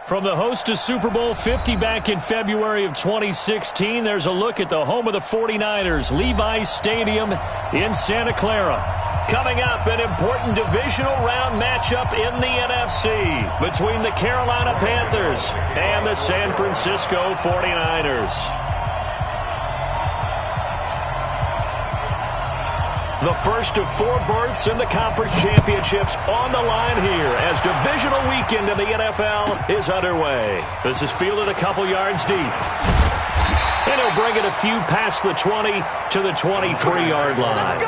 From the host to Super Bowl 50 back in February of 2016, there's a look at the home of the 49ers, Levi's Stadium in Santa Clara. Coming up, an important divisional round matchup in the NFC between the Carolina Panthers and the San Francisco 49ers. The first of 4 berths in the conference championships on the line here as divisional weekend in the NFL is underway. This is fielded a couple yards deep. And he'll bring it a few past the 20 to the 23-yard line.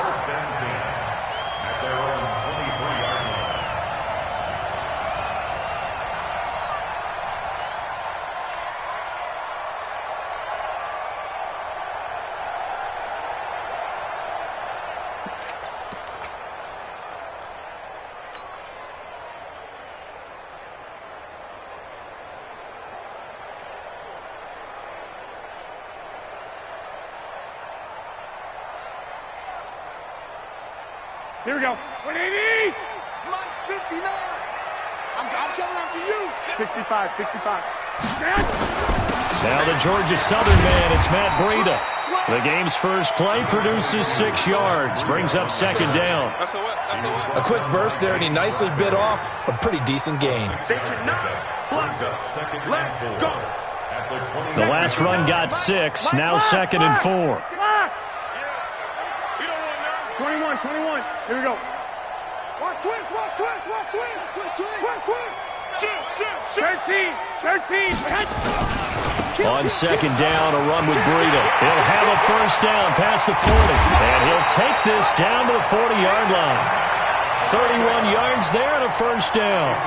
Here we go. 180. Mike 59. I'm coming after you. 65, 65. Now the Georgia Southern man, it's Matt Breida. The game's first play produces 6 yards, brings up second down. A quick burst there, and he nicely bit off a pretty decent gain. They cannot block us. Let go. The last run got 6, now second and 4. 21, 21. Here we go. Watch twist, watch twist, watch twist. Twist, twist. Shoot. 13. On second down, a run with Breida. He'll have a first down past the 40. And he'll take this down to the 40-yard line. 31 yards there and a first down.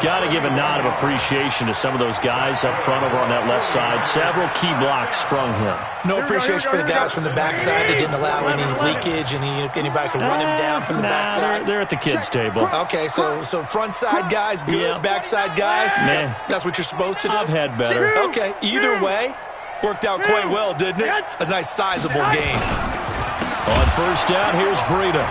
Got to give a nod of appreciation to some of those guys up front over on that left side. Several key blocks sprung him. No appreciation for the guys from the backside. They didn't allow any leakage, and anybody could run him down from the backside. They're at the kids' table. Okay, so front side guys good, Yep. backside guys, Man. that's what you're supposed to do? I've had better. Okay, either way, worked out quite well, didn't it? A nice sizable gain. On first down, here's Breida.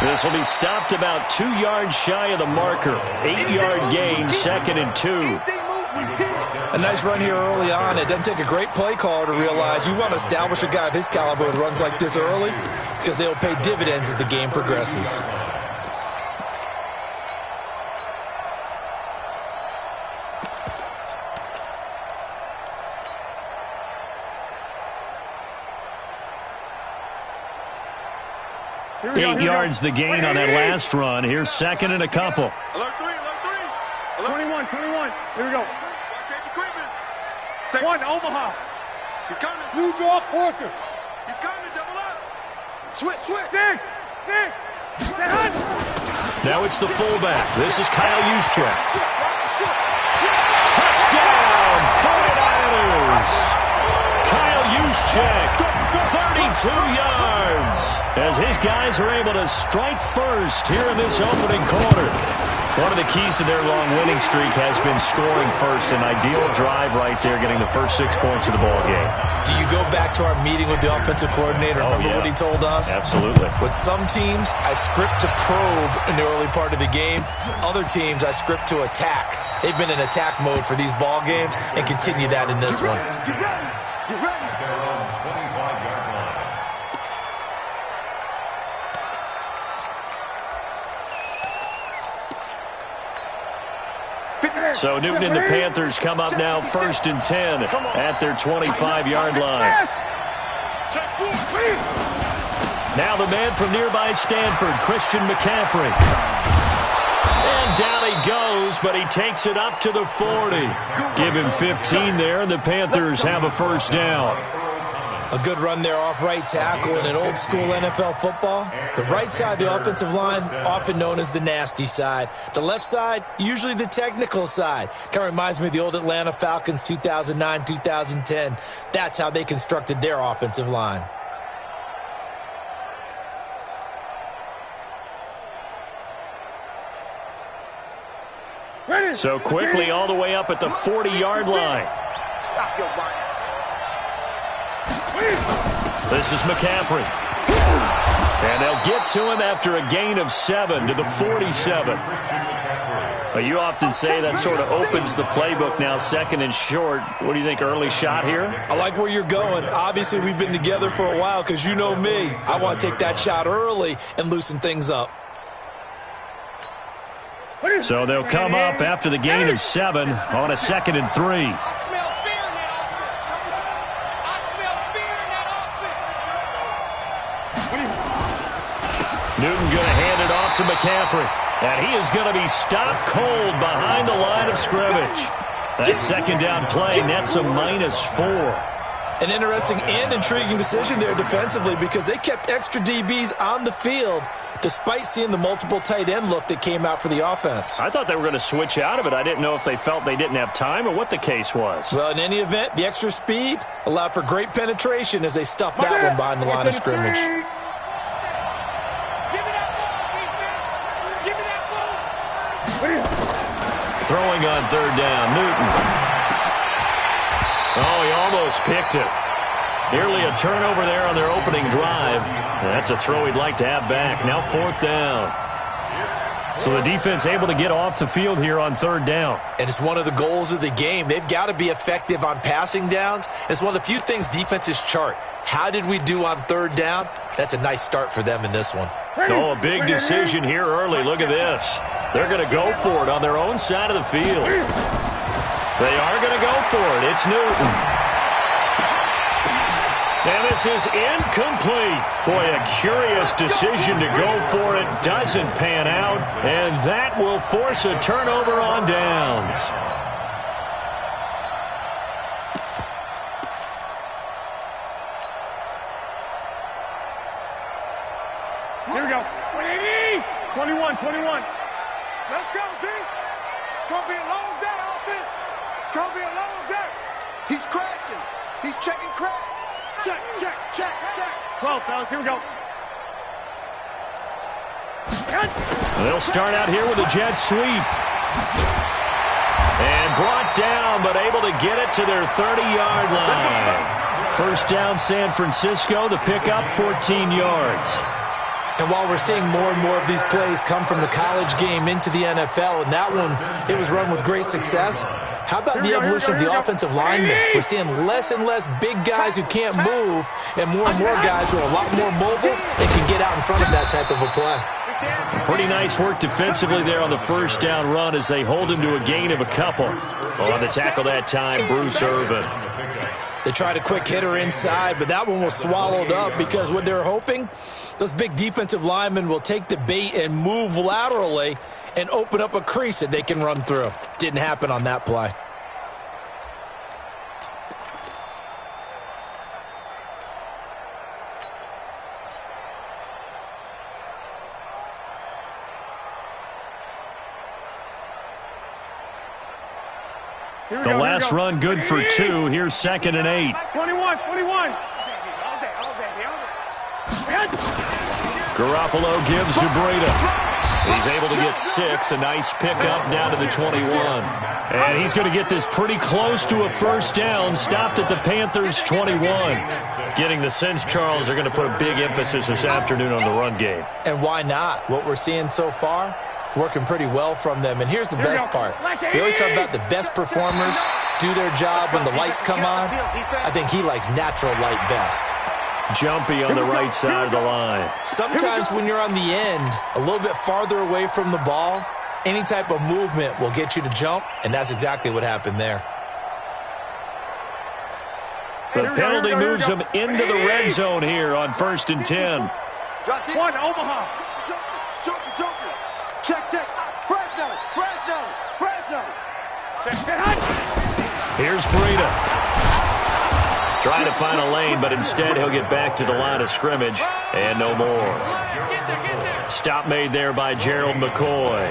This will be stopped about 2 yards shy of the marker. 8-yard gain, second and 2. A nice run here early on. It doesn't take a great play caller to realize you want to establish a guy of his caliber with runs like this early because they'll pay dividends as the game progresses. Here we go. 8 yards the gain on that last run. Here's second and a couple. Alert 3. 21. Here we go. Watch safety Quitman. 1, Omaha. He's coming. Blue draw, Corker. He's coming. Double up. Switch. Dig. Now it's the fullback. This is Kyle Juszczyk. Touchdown, 49ers. Kyle Juszczyk, 32 yards. As his guys are able to strike first here in this opening quarter. One of the keys to their long winning streak has been scoring first. An ideal drive right there, getting the first 6 points of the ball game. Do you go back to our meeting with the offensive coordinator? Remember what he told us? Absolutely. With some teams, I script to probe in the early part of the game. Other teams, I script to attack. They've been in attack mode for these ball games and continue that in this one. Get ready. So Newton and the Panthers come up now first and 10 at their 25-yard line. Now the man from nearby Stanford, Christian McCaffrey. And down he goes, but he takes it up to the 40. Give him 15 there, and the Panthers have a first down. A good run there off right tackle in an old-school NFL football. The right side of the offensive line, often known as the nasty side. The left side, usually the technical side. Kind of reminds me of the old Atlanta Falcons 2009, 2010. That's how they constructed their offensive line. So quickly all the way up at the 40-yard line. Stop your whining. This is McCaffrey. And they'll get to him after a gain of 7 to the 47. Well, you often say that sort of opens the playbook now, second and short. What do you think, early shot here? I like where you're going. Obviously, we've been together for a while because you know me. I want to take that shot early and loosen things up. So they'll come up after the gain of 7 on a 2nd and 3. I smell fear in that offense. I smell fear in that offense. Newton going to hand it off to McCaffrey. And he is going to be stopped cold behind the line of scrimmage. That second down play nets a -4. An interesting and intriguing decision there defensively because they kept extra DBs on the field despite seeing the multiple tight end look that came out for the offense. I thought they were going to switch out of it. I didn't know if they felt they didn't have time or what the case was. Well, in any event, the extra speed allowed for great penetration as they stuffed that one behind the line of scrimmage. Throwing on 3rd down, Newton. Oh, he almost picked it. Nearly a turnover there on their opening drive. That's a throw he'd like to have back. Now 4th down. So the defense able to get off the field here on 3rd down. And it's one of the goals of the game. They've got to be effective on passing downs. It's one of the few things defenses chart. How did we do on 3rd down? That's a nice start for them in this one. Oh, a big decision here early. Look at this. They're going to go for it on their own side of the field. They are going to go for it. It's Newton. And this is incomplete. Boy, a curious decision to go for it. Doesn't pan out. And that will force a turnover on downs. Here we go. 21, 21. Let's go, D. It's going to be a long day, offense. It's going to be a long day. He's crashing. He's checking crash. Check, check, check, check. 12, fellas. Here we go. They'll start out here with a jet sweep. And brought down, but able to get it to their 30-yard line. 1st down, San Francisco. The pickup, 14 yards. And while we're seeing more and more of these plays come from the college game into the NFL, and that one, it was run with great success, how about the evolution of the offensive linemen? We're seeing less and less big guys who can't move and more guys who are a lot more mobile and can get out in front of that type of a play. Pretty nice work defensively there on the 1st down run as they hold him to a gain of a couple. Well, on the tackle that time, Bruce Irvin. They tried a quick hitter inside, but that one was swallowed up because what they're hoping, those big defensive linemen will take the bait and move laterally and open up a crease that they can run through. Didn't happen on that play. The last run good for 2. Here's 2nd and 8. 21, 21. Garoppolo gives to Breida. He's able to get 6. A nice pickup down to the 21. And he's going to get this pretty close to a 1st down. Stopped at the Panthers' 21. Getting the sense, Charles, they're going to put a big emphasis this afternoon on the run game. And why not? What we're seeing so far, it's working pretty well from them. And here's the best part. We always talk about the best performers do their job when the lights come on. I think he likes natural light best. Jumpy on the right side of the line. Sometimes when you're on the end, a little bit farther away from the ball, any type of movement will get you to jump, and that's exactly what happened there. The penalty moves them into the red zone here on 1st and 10. 1, Omaha. Jumpy. Check, check. Fresno. Check. Here's Breida. Trying to find a lane, but instead he'll get back to the line of scrimmage and no more. Stop made there by Gerald McCoy.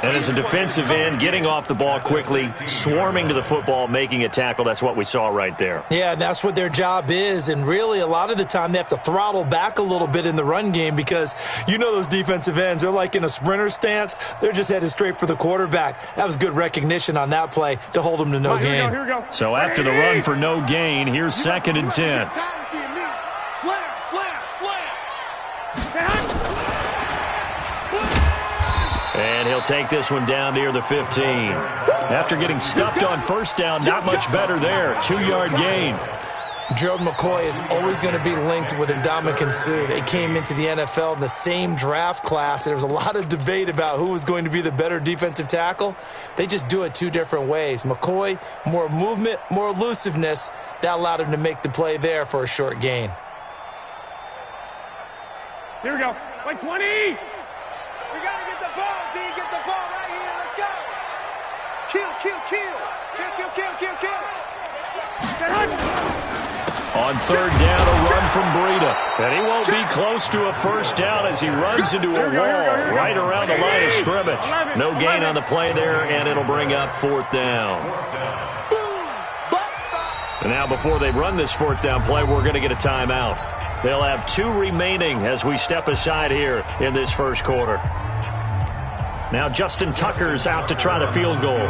And as a defensive end, getting off the ball quickly, swarming to the football, making a tackle. That's what we saw right there. Yeah, that's what their job is. And really, a lot of the time, they have to throttle back a little bit in the run game because you know those defensive ends, they're like in a sprinter stance. They're just headed straight for the quarterback. That was good recognition on that play to hold them to no gain. Here we go. So after the run for no gain, here's 2nd and 10. And he'll take this one down near the 15. After getting stuffed on first down, not much better there. 2-yard gain. Gerald McCoy is always going to be linked with Ndamukong Suh. They came into the NFL in the same draft class. There was a lot of debate about who was going to be the better defensive tackle. They just do it two different ways. McCoy, more movement, more elusiveness. That allowed him to make the play there for a short gain. Here we go. Like 20. We got to get the ball, D. Get the ball right here. Let's go. Kill, kill, kill. Kill, kill, kill, kill, kill. On third down, a run from Breida. And he won't be close to a first down as he runs into a wall right around the line of scrimmage. No gain on the play there, and it'll bring up fourth down. And now before they run this fourth down play, we're going to get a timeout. They'll have 2 remaining as we step aside here in this first quarter. Now Justin Tucker's out to try the field goal.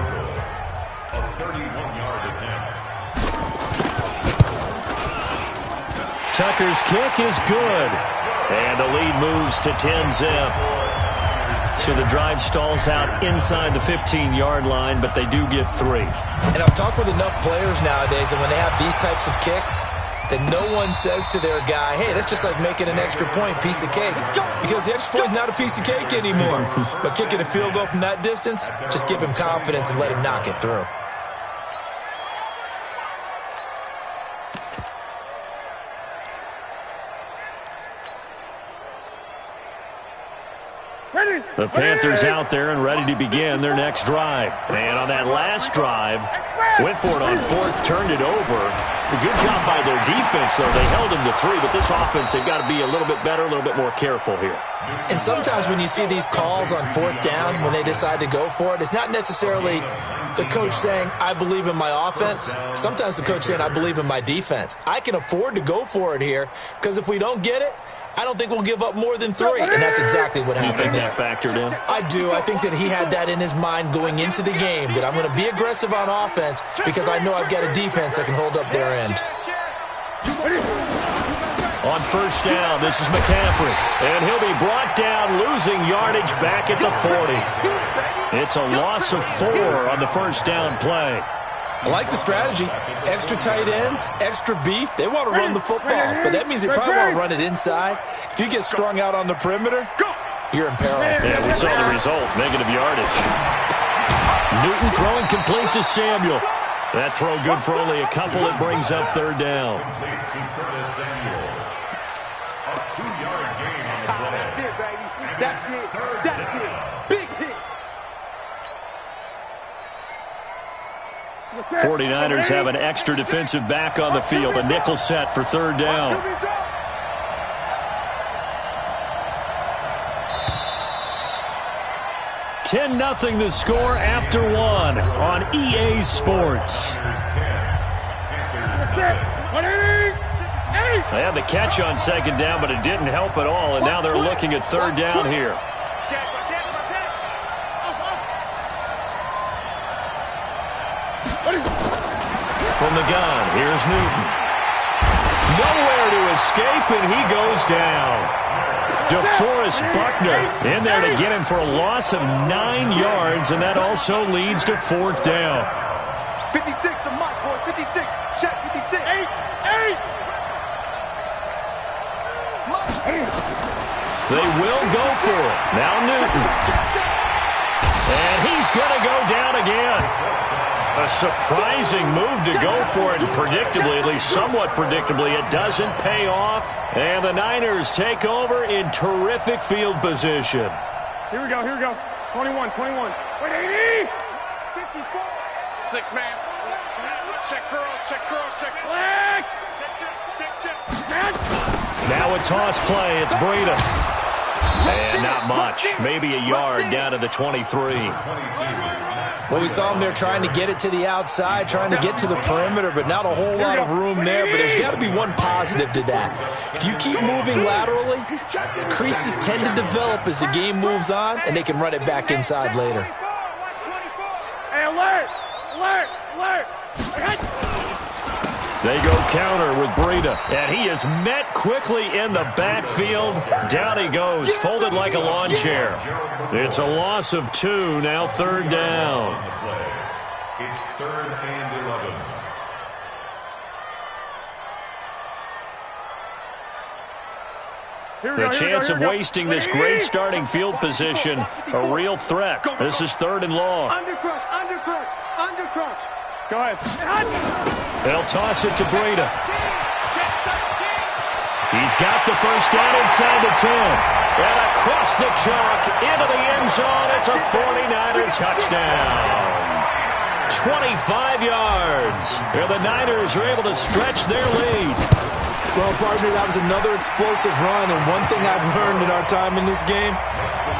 Tucker's kick is good. And the lead moves to 10-zip. So the drive stalls out inside the 15-yard line, but they do get 3. And I've talked with enough players nowadays, and when they have these types of kicks, that no one says to their guy, hey, that's just like making an extra point, piece of cake. Because the extra point is not a piece of cake anymore. But kicking a field goal from that distance, just give him confidence and let him knock it through. The Panthers out there and ready to begin their next drive. And on that last drive, went for it on fourth, turned it over. A good job by their defense, though. They held them to 3, but this offense, they've got to be a little bit better, a little bit more careful here. And sometimes when you see these calls on fourth down, when they decide to go for it, it's not necessarily the coach saying, I believe in my offense. Sometimes the coach saying, I believe in my defense. I can afford to go for it here, because if we don't get it, I don't think we'll give up more than 3, and that's exactly what happened there. You think that factored in? I do. I think that he had that in his mind going into the game, that I'm going to be aggressive on offense because I know I've got a defense that can hold up their end. On first down, this is McCaffrey, and he'll be brought down, losing yardage back at the 40. It's a loss of 4 on the first down play. I like the strategy. Extra tight ends, extra beef. They want to run the football, but that means they probably want to run it inside. If you get strung out on the perimeter, you're in peril. Yeah, we saw the result, negative yardage. Newton throwing complete to Samuel. That throw good for only a couple. It brings up third down. That's it, baby. That's it. That's it. Big hit. 49ers have an extra defensive back on the field. A nickel set for third down. $10-0 the score after 1 on EA Sports. They had the catch on second down, but it didn't help at all, and now they're looking at third down here. From the gun, here's Newton. Nowhere to escape, and he goes down. DeForest Buckner in there to get him for a loss of 9 yards, and that also leads to fourth down. 56 to Mike, boys. 56. Check 56. 8. They will go for it. Now Newton. And he's going to go down again. A surprising move to go for it, and predictably, at least somewhat predictably, it doesn't pay off. And the Niners take over in terrific field position. Here we go, here we go. 21, 21. 180! 54. 6-man. Check curls, check curls, check. Flag! Check. Now a toss play, it's Breida. And not much, maybe a yard down to the 23. Well, we saw him there trying to get it to the outside, trying to get to the perimeter, but not a whole lot of room there. But there's got to be one positive to that. If you keep moving laterally, creases tend to develop as the game moves on, and they can run it back inside later. Hey, alert! Alert! Alert! They go counter with Breida. And he is met quickly in the backfield. Down he goes, folded like a lawn chair. It's a loss of 2, now 3rd down. It's 3rd and 11. The chance of wasting this great starting field position, a real threat. This is 3rd and long. Undercrush. Go ahead. They'll toss it to Breida. He's got the first down inside the 10. And across the chalk into the end zone. It's a 49er touchdown. 25 yards. And the Niners are able to stretch their lead. Well, partner, that was another explosive run, and one thing I've learned in our time in this game,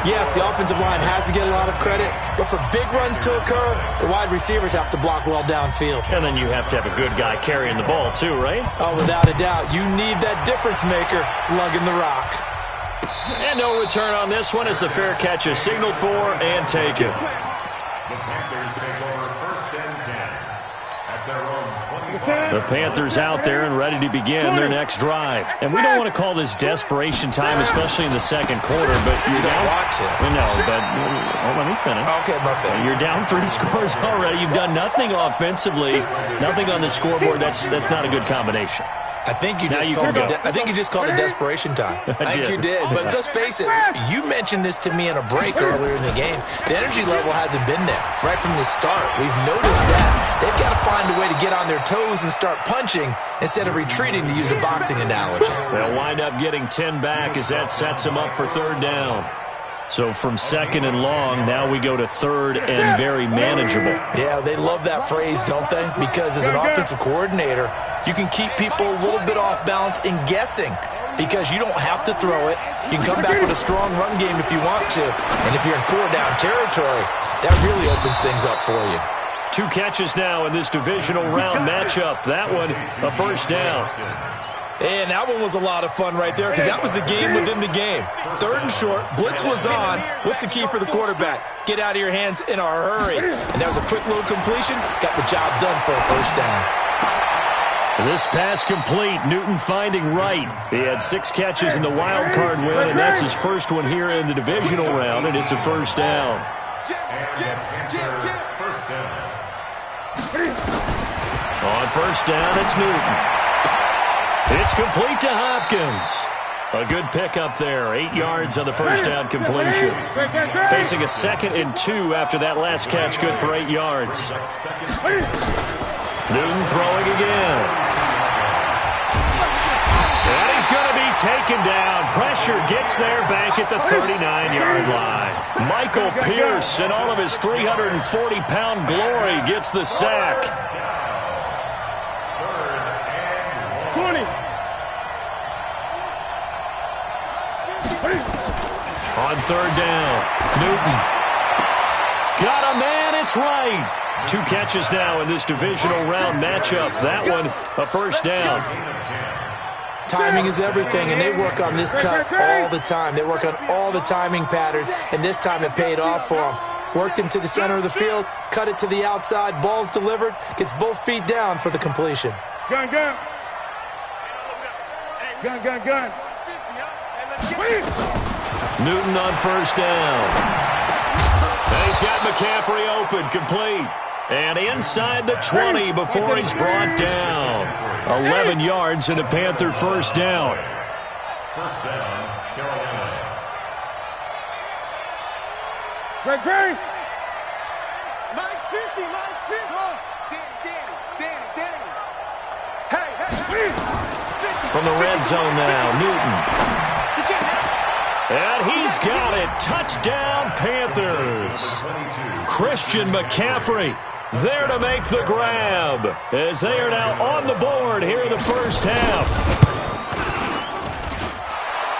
yes, the offensive line has to get a lot of credit, but for big runs to occur, the wide receivers have to block well downfield. And then you have to have a good guy carrying the ball too, right? Oh, without a doubt. You need that difference maker lugging the rock. And no return on this one as the fair catch is signaled for and taken. The Panthers take over 1st and 10 at their own 25. The Panthers out there and ready to begin their next drive. And we don't want to call this desperation time, especially in the second quarter, but You don't want to. No, but let me finish. Okay, my bad. You're down 3 scores already. You've done nothing offensively, nothing on the scoreboard. That's not a good combination. I think you just called it desperation time. I think you did. But let's face it, you mentioned this to me in a break earlier in the game. The energy level hasn't been there right from the start. We've noticed that. They've got to find a way to get on their toes and start punching instead of retreating, to use a boxing analogy. They'll wind up getting 10 back as that sets them up for 3rd down. So from 2nd and long, now we go to 3rd and very manageable. Yeah, they love that phrase, don't they? Because as an offensive coordinator, you can keep people a little bit off balance and guessing because you don't have to throw it. You can come back with a strong run game if you want to. And if you're in 4-down territory, that really opens things up for you. 2 catches now in this divisional round matchup. That one, a 1st down. And that one was a lot of fun right there because that was the game within the game. 3rd and short, blitz was on. What's the key for the quarterback? Get out of your hands in a hurry. And that was a quick little completion. Got the job done for a 1st down. This pass complete. Newton finding Wright. He had 6 catches in the wild card win, and that's his first one here in the divisional round, and it's a 1st down. On 1st down, it's Newton. It's complete to Hopkins. A good pickup there. 8 yards on the 1st down completion. Facing a 2nd and 2 after that last catch. Good for 8 yards. Newton throwing again. And he's going to be taken down. Pressure gets there back at the 39-yard line. Michael Pierce, in all of his 340-pound glory, gets the sack. 20. On 3rd down, Newton. Got a man, it's right. 2 catches now in this divisional round matchup. That one, a 1st down. Timing is everything, and they work on this cut all the time. They work on all the timing patterns, and this time it paid off for them. Worked him to the center of the field, cut it to the outside, ball's delivered, gets both feet down for the completion. Gun. Newton on 1st down. And he's got McCaffrey open, complete. And inside the 20 before he's brought down. 11 yards and a Panther 1st down. 1st down, Carolina. Greg. Mike's 50. Danny. Hey. From the red zone now, Newton. And he's got it. Touchdown, Panthers. Christian McCaffrey there to make the grab as they are now on the board here in the 1st half.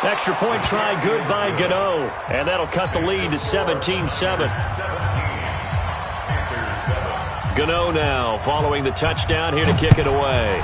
Extra point try good by Gano, and that'll cut the lead to 17-7. Gano now following the touchdown here to kick it away.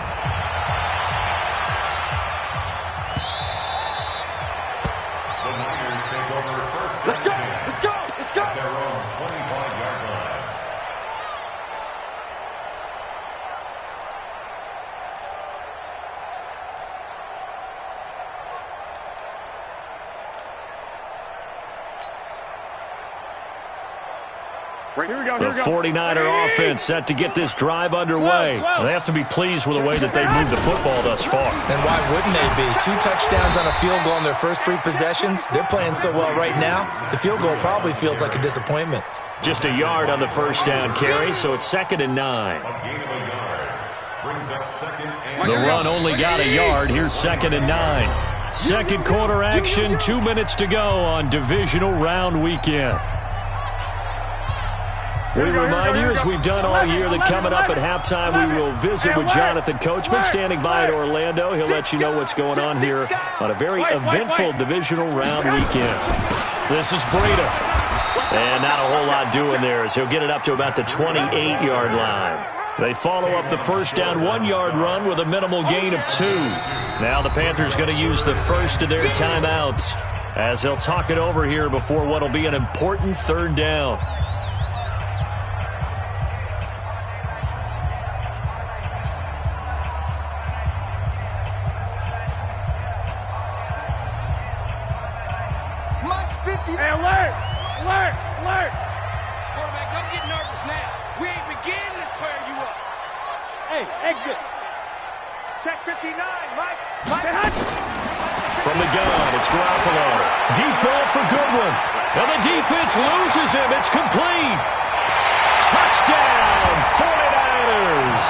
The 49er offense set to get this drive underway. They have to be pleased with the way that they've moved the football thus far. And why wouldn't they be? 2 touchdowns on a field goal in their first 3 possessions. They're playing so well right now, the field goal probably feels like a disappointment. Just a yard on the first down carry, so it's 2nd and 9. The run only got a yard. Here's 2nd and 9. Second quarter action, 2 minutes to go on Divisional Round weekend. We remind you, as we've done all year, that coming up at halftime, we will visit with Jonathan Coachman, standing by at Orlando. He'll let you know what's going on here on a very eventful Divisional Round weekend. This is Breida. And not a whole lot doing there, as he'll get it up to about the 28-yard line. They follow up the first down 1-yard run with a minimal gain of 2. Now the Panthers going to use the first of their timeouts as they'll talk it over here before what will be an important 3rd down. Hey, alert! Alert! Alert! Quarterback, don't get nervous now. We ain't beginning to tear you up. Hey, exit. Check 59, Mike. From the gun, it's Garoppolo. Deep ball for Goodwin. And the defense loses him. It's complete. Touchdown, 49ers.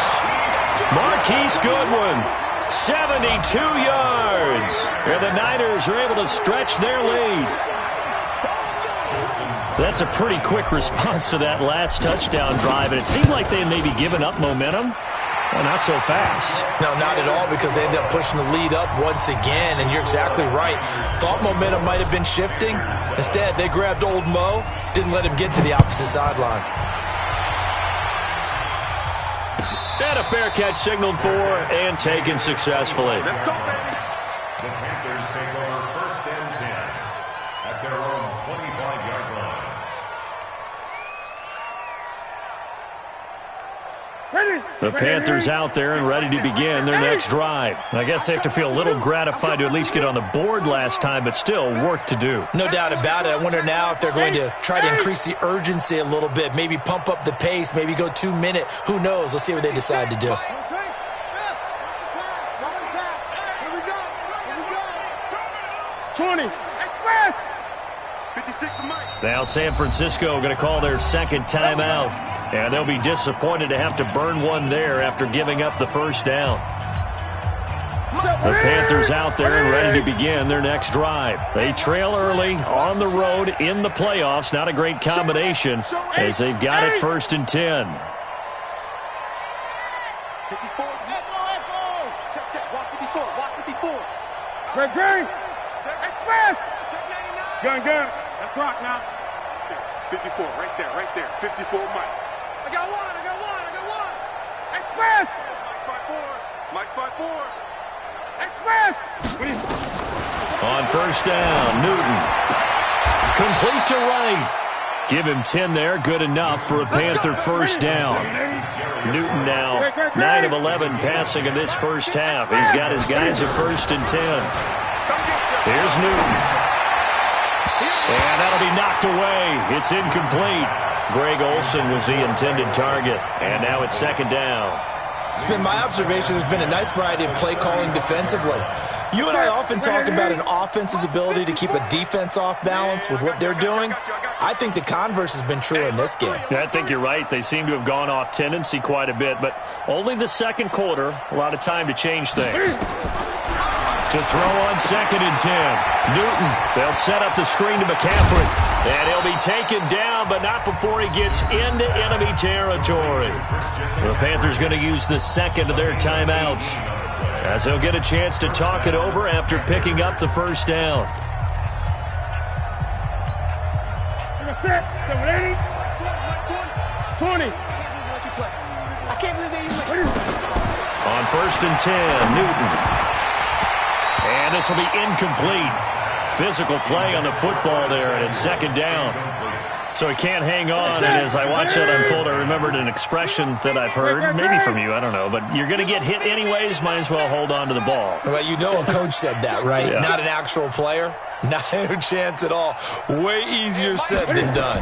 Marquise Goodwin, 72 yards. And the Niners are able to stretch their lead. That's a pretty quick response to that last touchdown drive, and it seemed like they had maybe given up momentum. Well, not so fast. No, not at all, because they ended up pushing the lead up once again, and you're exactly right. Thought momentum might have been shifting. Instead, they grabbed old Mo, didn't let him get to the opposite sideline. And a fair catch signaled for and taken successfully. Let's go, baby. The Panthers take over 1st and 10 at their own 25-yard line. The Panthers out there and ready to begin their next drive. I guess they have to feel a little gratified to at least get on the board last time, but still work to do. No doubt about it. I wonder now if they're going to try to increase the urgency a little bit, maybe pump up the pace, maybe go 2 minute. Who knows? Let's see what they decide to do. 20. 56 for Mike. Now San Francisco going to call their 2nd timeout, and they'll be disappointed to have to burn one there after giving up the first down. The Panthers out there and ready to begin their next drive. They trail early on the road in the playoffs. Not a great combination as they've got it 1st and 10. 54. Check, check. Watch 54. Watch 54. Green, green. Check 99. Gun, gun. That's rock now. 54, right there, right there. 54, Mike. I got one. Express. Mike's 5-4. Express. On first down, Newton. Complete to right. Give him 10 there. Good enough for a Panther first down. Newton now 9 of 11 passing in this first half. He's got his guys at 1st and 10. Here's Newton. And that'll be knocked away. It's incomplete. Greg Olsen was the intended target. And now it's 2nd down. It's been my observation there's been a nice variety of play calling defensively. You and I often talk about an offense's ability to keep a defense off balance with what they're doing. I think the converse has been true in this game. I think you're right. They seem to have gone off tendency quite a bit, but only the 2nd quarter. A lot of time to change things. To throw on 2nd and 10. Newton, they'll set up the screen to McCaffrey. And he'll be taken down, but not before he gets into enemy territory. The Panthers going to use the 2nd of their timeouts, as they'll get a chance to talk it over after picking up the first down. 20. I can't believe they even On 1st and 10, Newton. And this will be incomplete. Physical play on the football there, and it's 2nd down. So he can't hang on, and as I watch that unfold, I remembered an expression that I've heard, maybe from you, I don't know, but you're going to get hit anyways, might as well hold on to the ball. Well, you know a coach said that, right? Yeah. Not an actual player. Not a chance at all. Way easier said than done.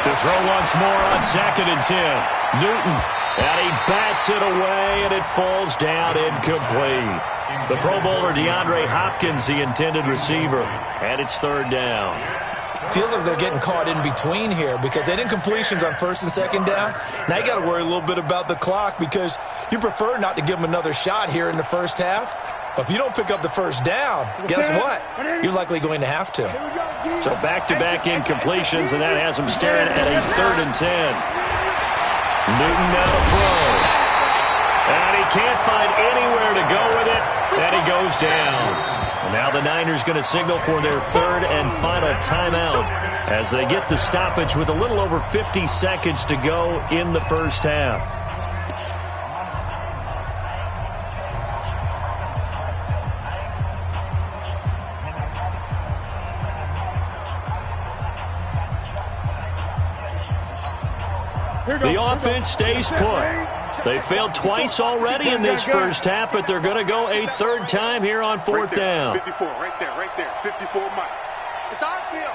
To throw once more on 2nd and 10. Newton, and he bats it away, and it falls down incomplete. The Pro Bowler DeAndre Hopkins, the intended receiver, and it's 3rd down. Feels like they're getting caught in between here because they did incompletions on 1st and 2nd down. Now you got to worry a little bit about the clock because you prefer not to give them another shot here in the first half. But if you don't pick up the 1st down, guess what? You're likely going to have to. So back-to-back incompletions, and that has them staring at a 3rd and 10. Newton now to throw. And he can't find anywhere to go with it, and he goes down. And now the Niners going to signal for their 3rd and final timeout as they get the stoppage with a little over 50 seconds to go in the first half. The offense stays put. They failed twice already in this first half, but they're going to go a 3rd time here on 4th down. 54, right there. 54, Mike. It's our field.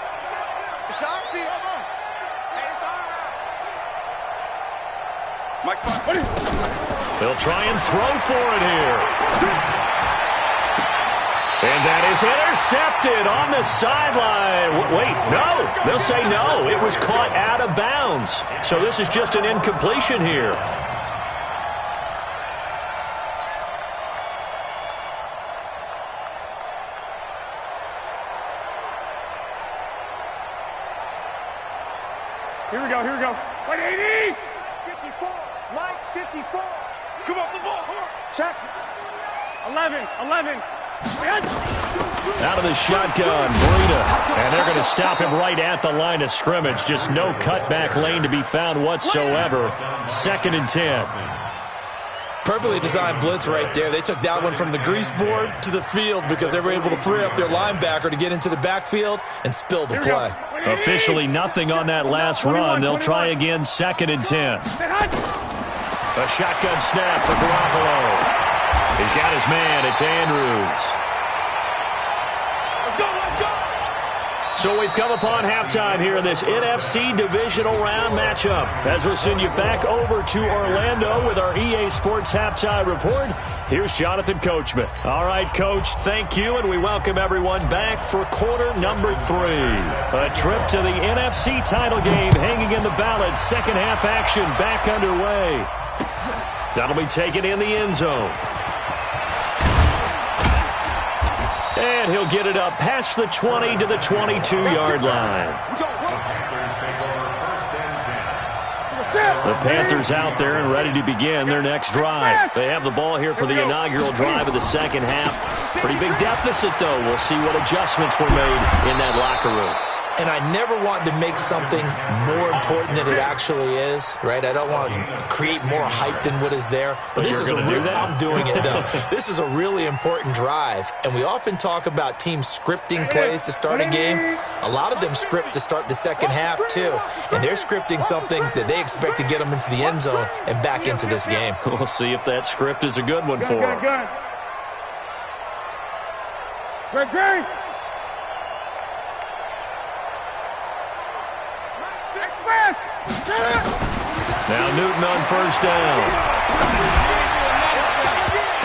It's our field. Hey, it's our house. Mike's fine. They'll try and throw for it here. And that is intercepted on the sideline. Wait, no. They'll say no. It was caught out of bounds. So this is just an incompletion here. Here we go. 180! 54, Mike, 54. Come off the ball, check. 11. Out of the shotgun, Breida. And they're going to stop him right at the line of scrimmage. Just no cutback lane to be found whatsoever. 2nd and 10. Perfectly designed blitz right there. They took that one from the grease board to the field because they were able to free up their linebacker to get into the backfield and spill the play. Officially nothing on that last run. They'll try again 2nd and 10. A shotgun snap for Garoppolo. He's got his man. It's Andrews. So we've come upon halftime here in this NFC Divisional Round matchup. As we'll send you back over to Orlando with our EA Sports Halftime Report, here's Jonathan Coachman. All right, Coach, thank you, and we welcome everyone back for quarter number 3. A trip to the NFC title game hanging in the balance. Second half action back underway. That'll be taken in the end zone. And he'll get it up past the 20 to the 22-yard line. The Panthers out there and ready to begin their next drive. They have the ball here for the inaugural drive of the second half. Pretty big deficit, though. We'll see what adjustments were made in that locker room. And I never want to make something more important than it actually is, right? I don't want to create more hype than what is there. But this is I'm doing it, though. This is a really important drive. And we often talk about teams scripting plays to start a game. A lot of them script to start the second half, too. And they're scripting something that they expect to get them into the end zone and back into this game. We'll see if that script is a good one for them. Great. Now Newton on first down.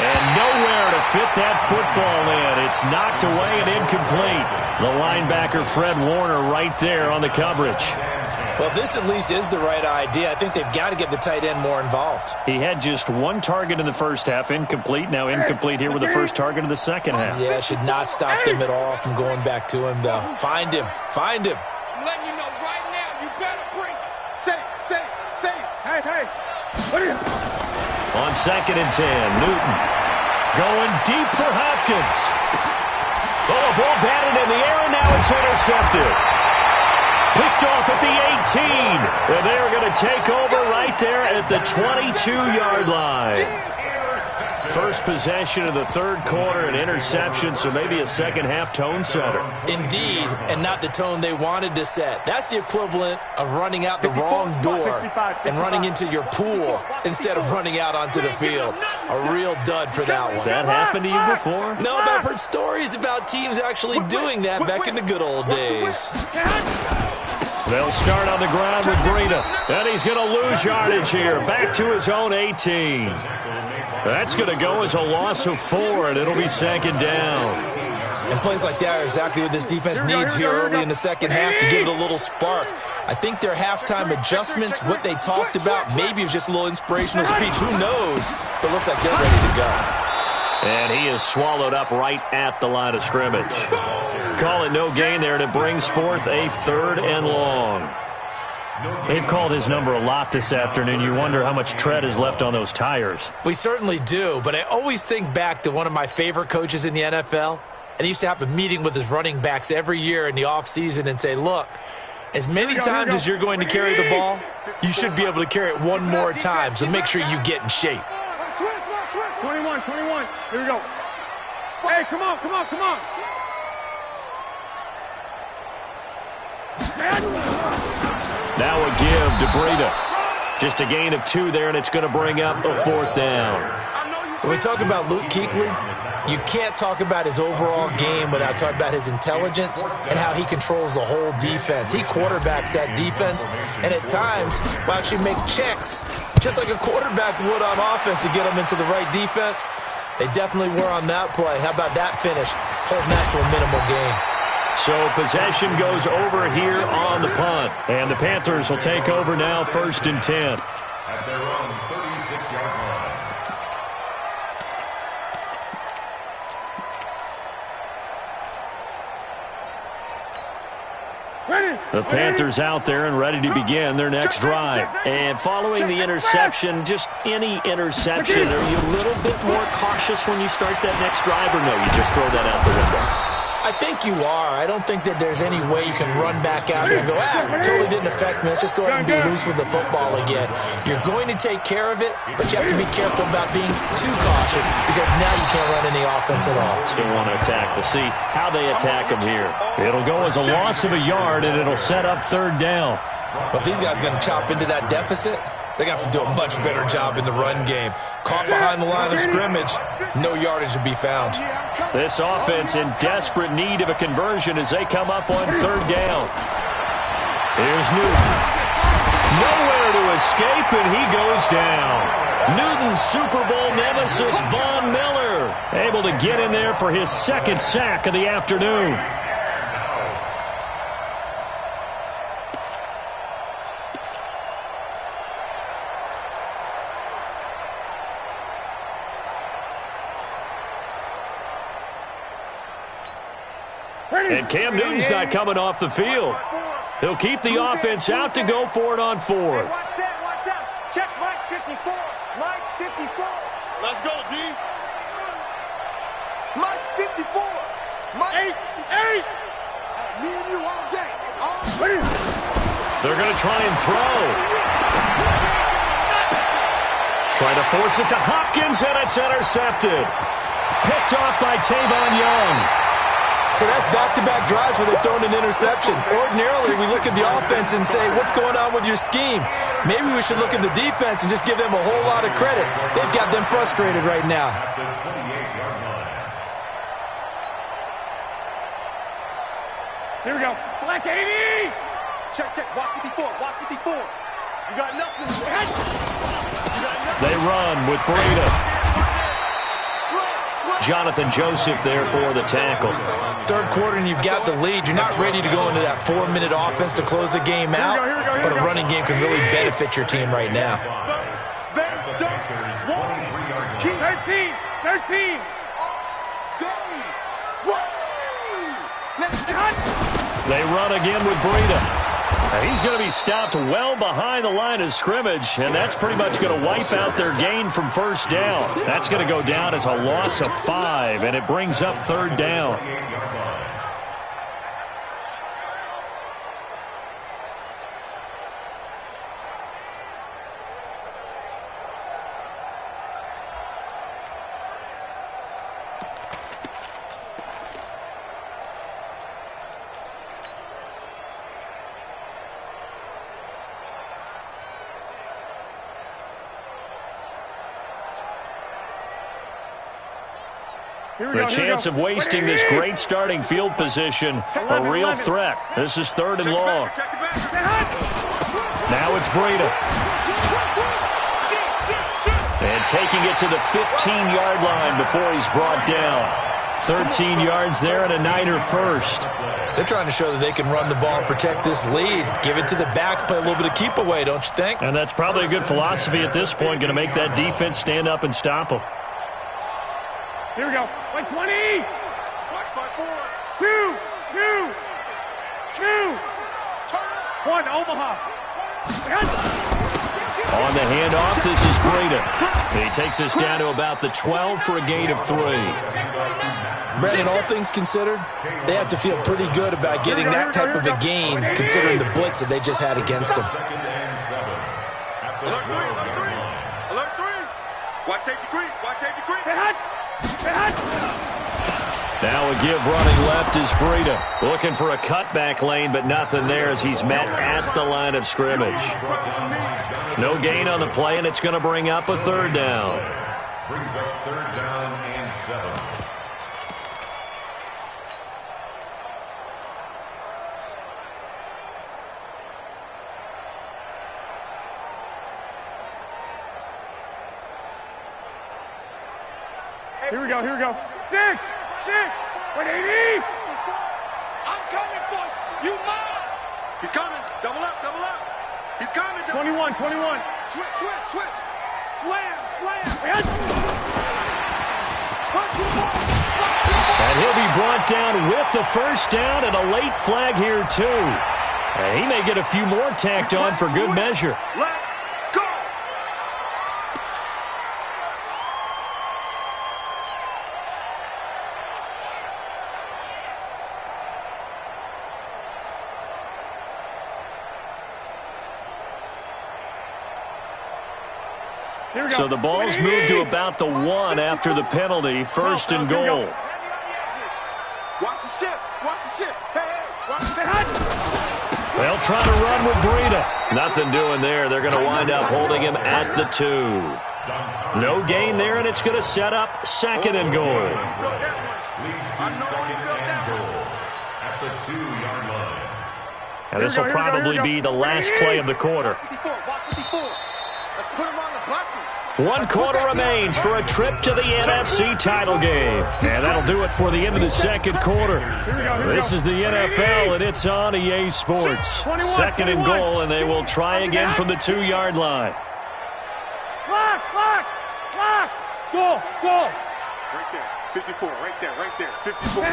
And nowhere to fit that football in. It's knocked away and incomplete. The linebacker, Fred Warner, right there on the coverage. Well, this at least is the right idea. I think they've got to get the tight end more involved. He had just one target in the first half, incomplete. Now incomplete here with the first target in the second half. Yeah, should not stop them at all from going back to him, though. Find him. I'm letting you know right now, you better bring it. Say. Hey. What are you? On 2nd and 10, Newton going deep for Hopkins. Oh, a ball batted in the air, and now it's intercepted. Picked off at the 18. And they're going to take over right there at the 22-yard line. First possession of the third quarter, an interception, so maybe a second-half tone setter. Indeed, and not the tone they wanted to set. That's the equivalent of running out the wrong door and running into your pool instead of running out onto the field. A real dud for that one. Has that happened to you before? No, but I've heard stories about teams actually doing that back in the good old days. They'll start on the ground with Breida. And he's going to lose yardage here. Back to his own 18. That's going to go as a loss of 4, and it'll be 2nd down. And plays like that are exactly what this defense needs here early in the second half to give it a little spark. I think their halftime adjustments, what they talked about, maybe it was just a little inspirational speech. Who knows? But it looks like they're ready to go. And he is swallowed up right at the line of scrimmage. Call it no gain there, and it brings forth a 3rd and long. They've called his number a lot this afternoon. You wonder how much tread is left on those tires. We certainly do, but I always think back to one of my favorite coaches in the NFL, and he used to have a meeting with his running backs every year in the offseason and say, look, as many times as you're going to carry the ball, you should be able to carry it one more time, so make sure you get in shape. 21. Here we go. Hey, come on. Now a give to Breida. Just a gain of 2 there, and it's going to bring up a 4th down. When we talk about Luke Kuechly, you can't talk about his overall game without talking about his intelligence and how he controls the whole defense. He quarterbacks that defense, and at times will actually make checks, just like a quarterback would on offense to get them into the right defense. They definitely were on that play. How about that finish? Holding that to a minimal gain. So possession goes over here on the punt. And the Panthers will take over now, 1st and 10. At their own 36-yard line. The Panthers out there and ready to begin their next drive. And following the interception, just any interception, are you a little bit more cautious when you start that next drive, or no, you just throw that out the window? I think you are. I don't think that there's any way you can run back out there and go, totally didn't affect me. Let's just go ahead and be loose with the football again. You're going to take care of it, but you have to be careful about being too cautious because now you can't run any offense at all. Still want to attack. We'll see how they attack them here. It'll go as a loss of a yard, and it'll set up 3rd down. But these guys are going to chop into that deficit. They're going to have to do a much better job in the run game. Caught behind the line of scrimmage, no yardage to be found. This offense in desperate need of a conversion as they come up on 3rd down. Here's Newton. Nowhere to escape, and he goes down. Newton's Super Bowl nemesis, Von Miller, able to get in there for his 2nd sack of the afternoon. And Cam Newton's not coming off the field. He'll keep the offense out to go for it on 4th. Watch out. Check Mike 54. Mike 54. Let's go, D. Mike 54. Mike 8. Me and you all day. They're going to try and throw. Trying to force it to Hopkins, and it's intercepted. Picked off by Tavon Young. So that's back-to-back drives where they've thrown an interception. Ordinarily, we look at the offense and say, what's going on with your scheme? Maybe we should look at the defense and just give them a whole lot of credit. They've got them frustrated right now. At the 28-yard line. Here we go. Black 80. Check. Watch 54. You got nothing. They run with Breida. Jonathan Joseph there for the tackle. 3rd quarter and you've got the lead. You're not ready to go into that 4-minute offense to close the game out, but a running game can really benefit your team right now. 13. They run again with Breida. He's going to be stopped well behind the line of scrimmage, and that's pretty much going to wipe out their gain from 1st down. That's going to go down as a loss of 5, and it brings up 3rd down. The chance of wasting this great starting field position, a real threat. This is 3rd and long. Now it's Breida. And taking it to the 15-yard line before he's brought down. 13 yards there and a Niner first. They're trying to show that they can run the ball and protect this lead. Give it to the backs, play a little bit of keep away, don't you think? And that's probably a good philosophy at this point, going to make that defense stand up and stop them. Here we go. 20. 2. 1, Omaha. On the handoff, this is Breida. He takes us down to about the 12 for a gain of 3. Brandon, all things considered, they have to feel pretty good about getting that type of a gain, considering the blitz that they just had against them. Alert 3. Watch safety creep. Now a give running left is Breida. Looking for a cutback lane, but nothing there as he's met at the line of scrimmage. No gain on the play, and it's going to bring up a 3rd down. Brings up 3rd down and 7. Here we go. 6. 180. I'm coming for you. Mine. He's coming. Double up. He's coming. 21. Switch. Slam. And he'll be brought down with the 1st down and a late flag here, too. And he may get a few more tacked on for good measure. Let's go. So the ball's moved to about the 1 after the penalty. 1st and goal. Watch the ship. Hey, watch the ship. They'll try to run with Breida. Nothing doing there. They're going to wind up holding him at the 2. No gain there, and it's going to set up 2nd and goal. Leads to 2nd and goal at the 2-yard line. And this will probably be the last play of the quarter. Let's put him on the buses. 1 quarter remains for a trip to the NFC title game. And that'll do it for the end of the 2nd quarter. This is the NFL, and it's on EA Sports. 2nd and goal, and they will try again from the 2-yard line. Clock. Go. Right there. 54. Right there. 54.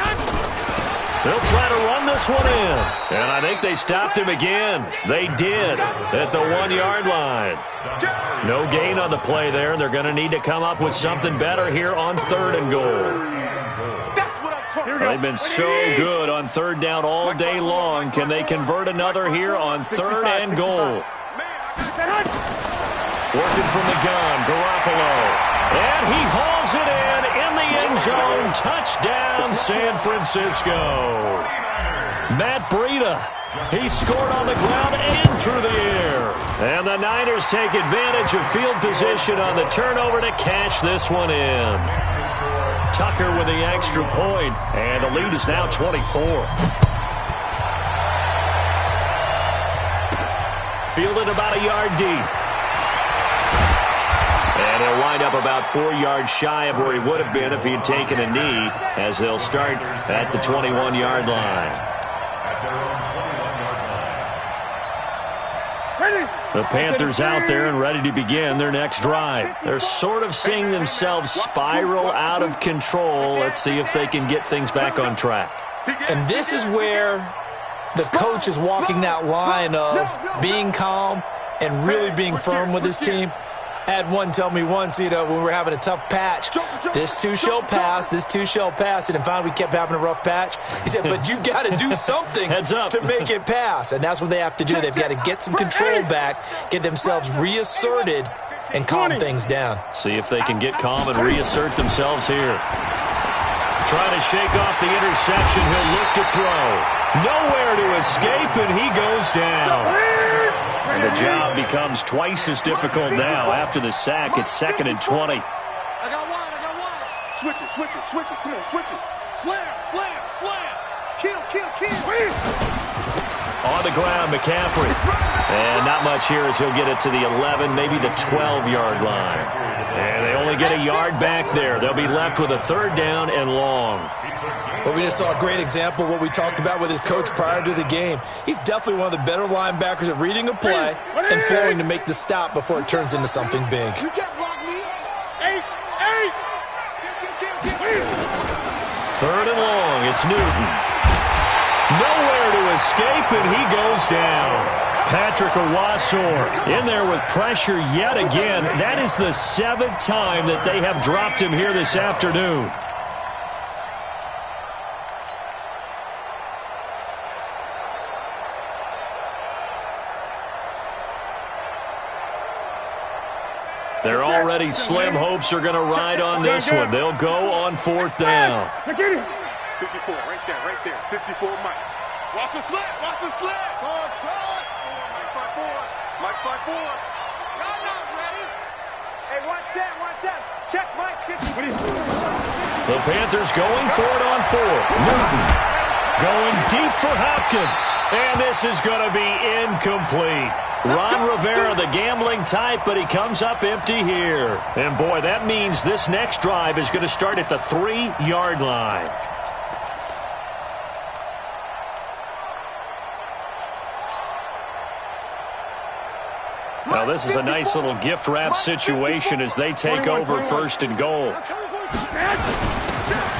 They'll try to run this one in. And I think they stopped him again. They did at the 1-yard line. No gain on the play there. They're going to need to come up with something better here on 3rd and goal. They've been so good on 3rd down all day long. Can they convert another here on 3rd and goal? Working from the gun, Garoppolo. And he hauls it in the end zone. Touchdown, San Francisco. Matt Breida. He scored on the ground and through the air. And the Niners take advantage of field position on the turnover to cash this one in. Tucker with the extra point, and the lead is now 24. Fielded about a yard deep. And he'll wind up about 4 yards shy of where he would have been if he had taken a knee, as they'll start at the 21-yard line. The Panthers out there and ready to begin their next drive. They're sort of seeing themselves spiral out of control. Let's see if they can get things back on track. And this is where the coach is walking that line of being calm and really being firm with his team. I had one tell me once, when we were having a tough patch, this too shall pass, and then finally we kept having a rough patch. He said, but you've got to do something to make it pass, and that's what they have to do. They've got to get some control back, get themselves reasserted, and calm things down. See if they can get calm and reassert themselves here. Trying to shake off the interception, he'll look to throw. Nowhere to escape, and he goes down. And the job becomes twice as difficult now. After the sack, it's 2nd and 20. Switch it, switch it, switch it. Come on, switch it. Slam, slam, slam. Kill, kill, kill. On the ground, McCaffrey. And not much here as he'll get it to the 11, maybe the 12-yard line. And they only get a yard back there. They'll be left with a third down and long. Well, we just saw a great example of what we talked about with his coach prior to the game. He's definitely one of the better linebackers at reading a play and flowing to make the stop before it turns into something big. You can't block me. Third and long, it's Newton. Nowhere to escape, and he goes down. Patrick Owasor in there with pressure yet again. That is the 7th time that they have dropped him here this afternoon. They're already slim hopes are going to ride on this one. They'll go on 4th down. 54, right there. 54, Mike. Watch the slip, watch the slip. Mike 5-4. Mike 5-4. Y'all not ready. Hey, watch that. Check Mike 50. The Panthers going for it on 4th. Newton going deep for Hopkins. And this is going to be incomplete. Ron Rivera, the gambling type, but he comes up empty here. And, boy, that means this next drive is going to start at the 3-yard line. Now, this is a nice little gift wrap situation as they take over 1st and goal.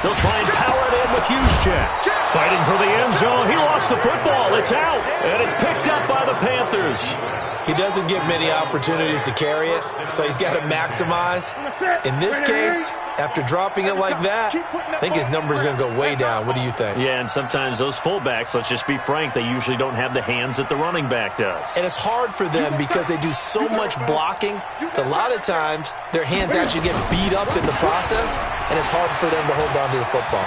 They'll try and power it in with Juszczyk. Fighting for the end zone. He lost the football. It's out. And it's picked up by the Panthers. He doesn't get many opportunities to carry it, so he's got to maximize. In this case, after dropping it like that, I think his number is going to go way down. What do you think? Yeah, and sometimes those fullbacks, let's just be frank, they usually don't have the hands that the running back does. And it's hard for them because they do so much blocking that a lot of times their hands actually get beat up in the process, and it's hard for them to hold on to the football.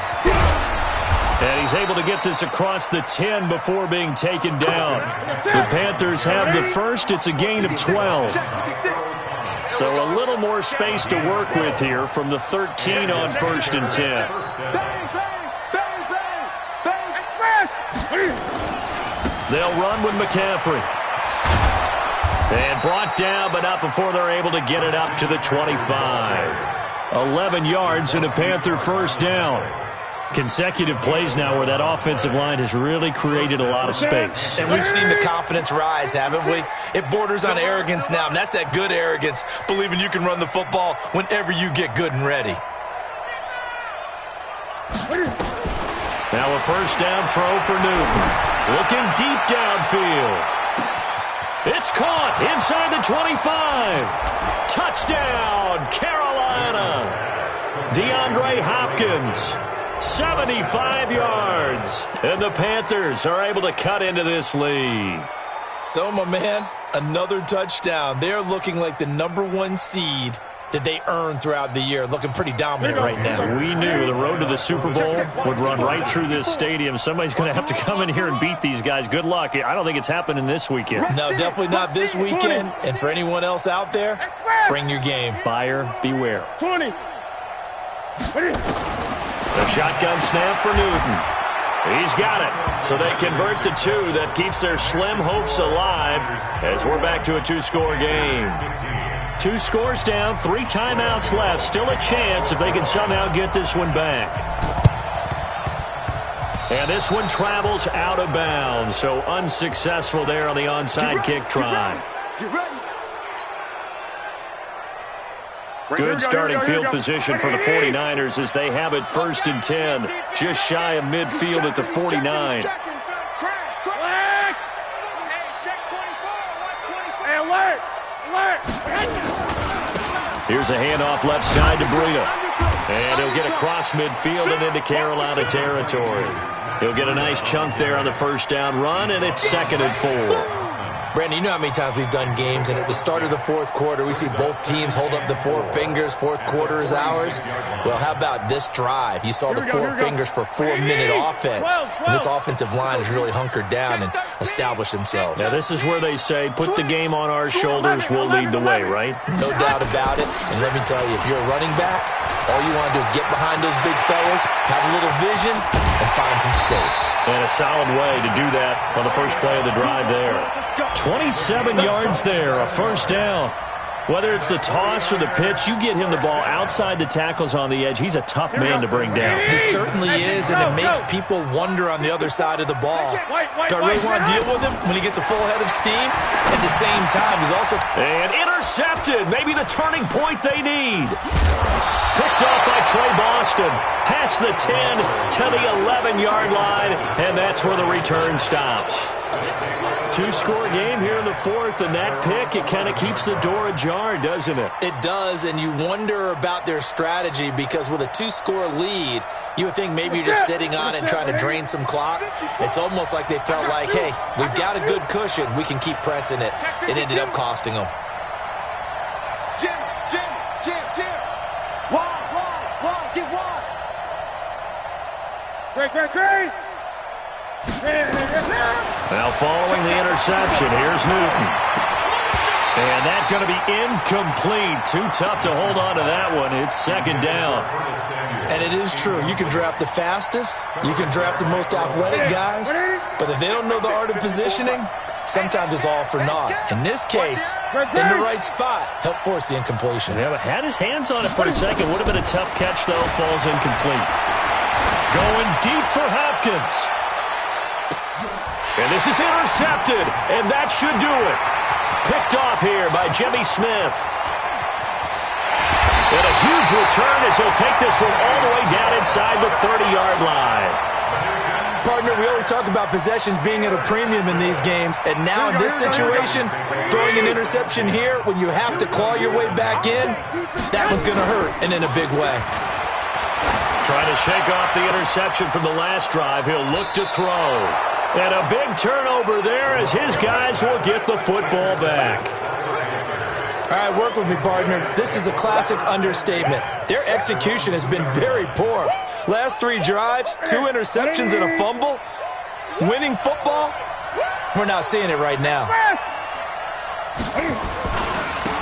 And he's able to get this across the 10 before being taken down. The Panthers have the first. It's a gain of 12. So a little more space to work with here from the 13 on 1st and 10. They'll run with McCaffrey. And brought down, but not before they're able to get it up to the 25. 11 yards and a Panther first down. Consecutive plays now where that offensive line has really created a lot of space. And we've seen the confidence rise, haven't we? It borders on arrogance now, and that's that good arrogance, believing you can run the football whenever you get good and ready. Now a first down throw for Newton. Looking deep downfield. It's caught inside the 25. Touchdown, Carolina. DeAndre Hopkins. 75 yards. And the Panthers are able to cut into this lead. So, my man, another touchdown. They're looking like the #1 seed that they earned throughout the year. Looking pretty dominant right now. We knew the road to the Super Bowl would run right through this stadium. Somebody's going to have to come in here and beat these guys. Good luck. I don't think it's happening this weekend. No, definitely not this weekend. And for anyone else out there, bring your game. Buyer beware. 20. The shotgun snap for Newton. He's got it. So they convert the 2. That keeps their slim hopes alive as we're back to a 2-score game. 2 scores down, 3 timeouts left. Still a chance if they can somehow get this one back. And this one travels out of bounds. So unsuccessful there on the onside kick try. Good starting field position for the 49ers as they have it 1st and 10. Just shy of midfield at the 49. Here's a handoff left side to Breida. And he'll get across midfield and into Carolina territory. He'll get a nice chunk there on the first down run, and it's 2nd and 4. Brandon, you know how many times we've done games, and at the start of the 4th quarter, we see both teams hold up the 4 fingers. 4th quarter is ours. Well, how about this drive? You saw the 4 fingers for 4-minute offense, and this offensive line has really hunkered down and established themselves. Now, this is where they say, put the game on our shoulders, we'll lead the way, right? No doubt about it. And let me tell you, if you're a running back, All you want to do is get behind those big fellas, have a little vision, and find some space. And a solid way to do that on the first play of the drive there. 27 yards there, a first down. Whether it's the toss or the pitch, you get him the ball outside the tackles on the edge. He's a tough man to bring down. He certainly is, and it makes people wonder on the other side of the ball. Do I really want to deal with him when he gets a full head of steam? At the same time, he's also... And intercepted. Maybe the turning point they need. Picked off by Trey Boston. Past the 10 to the 11-yard line, and that's where the return stops. Two-score game here in the fourth, and that pick, it kind of keeps the door ajar, doesn't it? It does, and you wonder about their strategy because with a two-score lead, you would think maybe you're just sitting on it and trying to drain some clock. It's almost like they felt like, hey, we've got a good cushion. We can keep pressing it. It ended up costing them. Jim. Wide, get wide. Great. Now following the interception, here's Newton. And that's going to be incomplete. Too tough to hold on to that one. It's second down. And it is true. You can draft the fastest. You can draft the most athletic guys. But if they don't know the art of positioning, sometimes it's all for naught. In this case, in the right spot, help force the incompletion. Yeah, but had his hands on it for a second. Would have been a tough catch, though. Falls incomplete. Going deep for Hopkins. And this is intercepted, and that should do it. Picked off here by Jimmy Smith. And a huge return as he'll take this one all the way down inside the 30-yard line. Partner, we always talk about possessions being at a premium in these games, and now in this situation, throwing an interception here when you have to claw your way back in, that one's going to hurt, and in a big way. Trying to shake off the interception from the last drive. He'll look to throw. And a big turnover there as his guys will get the football back. All right, work with me, partner. This is a classic understatement. Their execution has been very poor. Last three drives, 2 interceptions and a fumble. Winning football? We're not seeing it right now.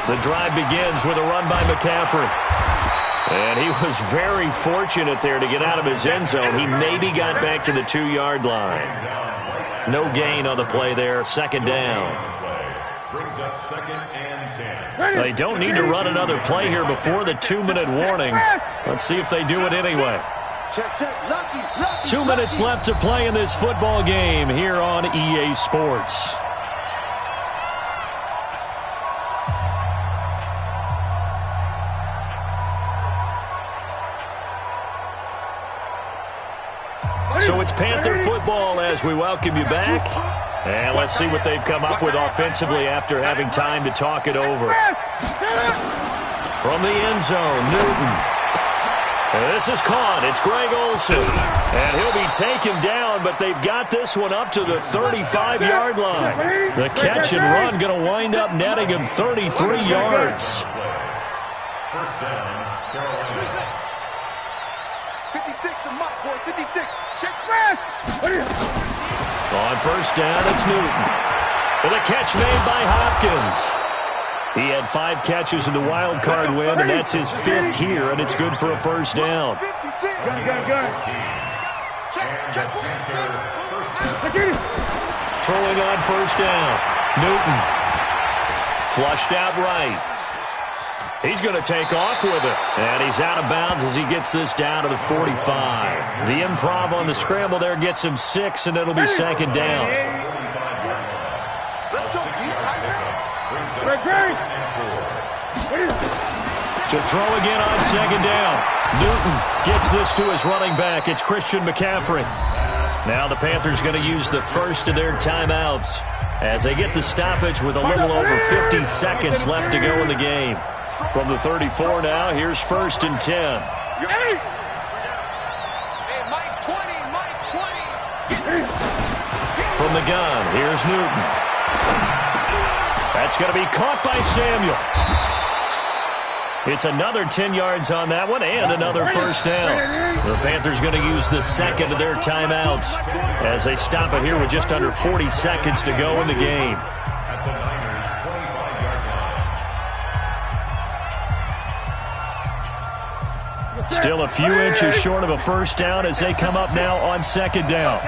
The drive begins with a run by McCaffrey. And he was very fortunate there to get out of his end zone. He maybe got back to the 2-yard line. No gain on the play there. Second down. Brings up second and 10. They don't need to run another play here before the 2-minute warning. Let's see if they do it anyway. Check. Lucky. 2 minutes left to play in this football game here on EA Sports. So it's Panther football as we welcome you back. And let's see what they've come up with offensively after having time to talk it over. From the end zone, Newton. And this is caught. It's Greg Olsen. And he'll be taken down, but they've got this one up to the 35-yard line. The catch and run going to wind up netting him 33 yards. First down, Carolina. 56, the mock boy, 56. Check. On first down, it's Newton. And a catch made by Hopkins. He had 5 catches in the wild card win, and that's his 5th here, and it's good for a first down. Throwing on first down. Newton. Flushed out right. He's going to take off with it. And he's out of bounds as he gets this down to the 45. The improv on the scramble there gets him 6, and it'll be second down. Let's go, To throw again on second down. Newton gets this to his running back. It's Christian McCaffrey. Now the Panthers going to use the first of their timeouts as they get the stoppage with a little over 50 seconds left to go in the game. From the 34 now, here's first and 10. Hey, Mike 20. From the gun, here's Newton. That's going to be caught by Samuel. It's another 10 yards on that one and another first down. The Panthers going to use the second of their timeouts as they stop it here with just under 40 seconds to go in the game. At the Niners' 25-yard Still a few inches short of a first down as they come up now on second down.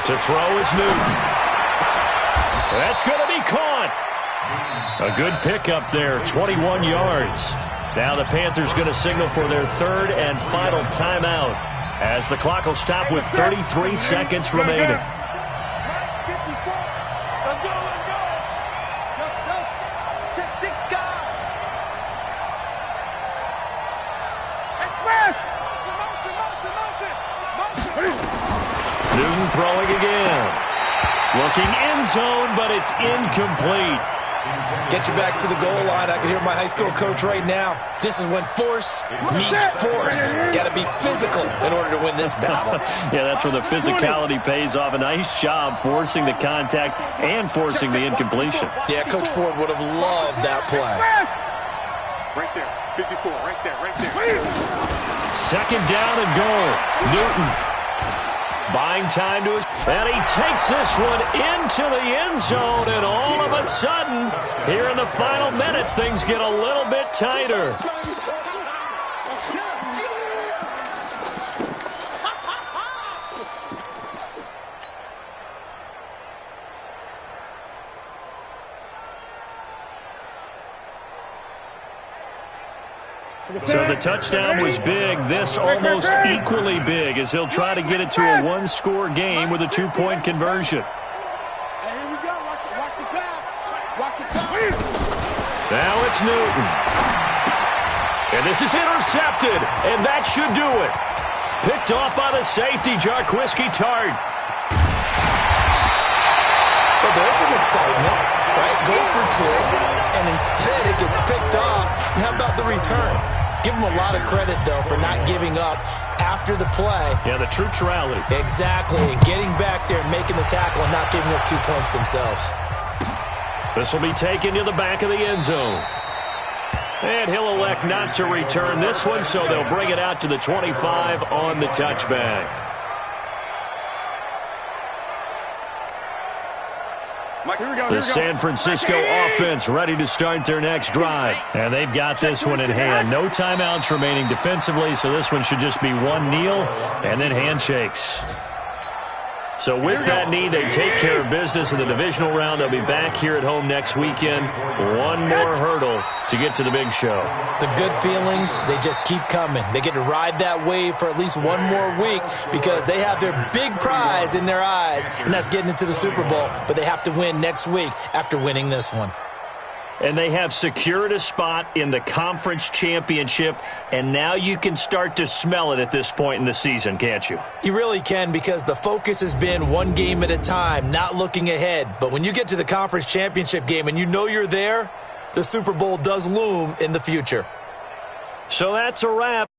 To throw is Newton. That's going to be caught. A good pickup there, 21 yards. Now the Panthers going to signal for their third and final timeout as the clock will stop with 33 seconds remaining. Let's go, let's go. Go. Check this guy. Express. Motion. Newton throwing again. Looking end zone, but it's incomplete. Get your backs to the goal line. I can hear my high school coach right now. This is when force meets force. Got to be physical in order to win this battle. Yeah, that's where the physicality pays off. A nice job forcing the contact and forcing the incompletion. Yeah, Coach Ford would have loved that play. Right there. 54. Right there. Second down and goal. Newton buying time to his... And he takes this one into the end zone, and all of a sudden, here in the final minute, things get a little bit tighter. So the touchdown was big. This almost equally big as he'll try to get it to a one-score game with a two-point conversion. Hey, here we go. Watch the pass. Watch the pass. Now it's Newton. And this is intercepted, and that should do it. Picked off by the safety, Jarquiski Tart. But there's some excitement, right? Go for two, and instead it gets picked off. And how about the return? Give them a lot of credit, though, for not giving up after the play. Yeah, the troops rallied. Exactly. Getting back there and making the tackle and not giving up 2 points themselves. This will be taken to the back of the end zone. And he'll elect not to return this one, so they'll bring it out to the 25 on the touchback. The San Francisco offense ready to start their next drive. And they've got this one in hand. No timeouts remaining defensively, so this one should just be one kneel and then handshakes. So with that knee, they take care of business in the divisional round. They'll be back here at home next weekend. One more hurdle to get to the big show. The good feelings, they just keep coming. They get to ride that wave for at least one more week because they have their big prize in their eyes, and that's getting into the Super Bowl. But they have to win next week after winning this one. And they have secured a spot in the conference championship, and now you can start to smell it at this point in the season, can't you? You really can, because the focus has been one game at a time, not looking ahead. But when you get to the conference championship game and you know you're there, the Super Bowl does loom in the future. So that's a wrap.